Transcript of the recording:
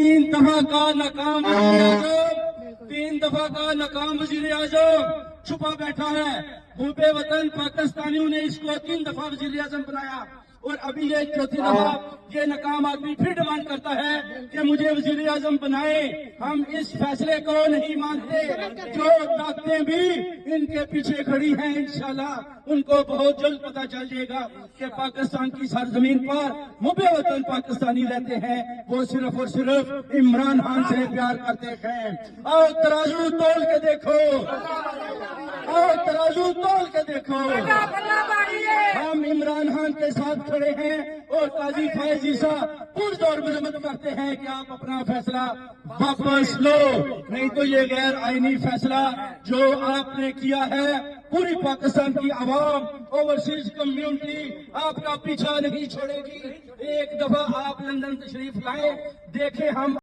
تین دفعہ کا ناکام وزیر اعظم چھپا بیٹھا ہے. محب وطن پاکستانیوں نے اس کو 3 دفعہ وزیر اعظم بنایا اور ابھی یہ 4تھی دفعہ یہ ناکام آدمی پھر ڈیمانڈ کرتا ہے کہ مجھے وزیر اعظم بنائے. ہم اس فیصلے کو نہیں مانتے. جو طاقتیں بھی ان کے پیچھے کھڑی ہیں انشاءاللہ ان کو بہت جلد پتہ چل جائے گا کہ پاکستان کی سرزمین پر محب وطن پاکستانی رہتے ہیں وہ صرف اور صرف عمران خان سے پیار کرتے ہیں. آؤ ترازو تول کے دیکھو, ہم عمران خان کے ساتھ کھڑے ہیں اور قاضی فائز عیسیٰ پرزور مذمت کرتے ہیں کہ آپ اپنا فیصلہ واپس لو, نہیں تو یہ غیر آئینی فیصلہ جو آپ نے کیا ہے پوری پاکستان کی عوام اوورسیز کمیونٹی آپ کا پیچھا نہیں چھوڑے گی. ایک دفعہ آپ لندن تشریف لائیں, دیکھیں ہم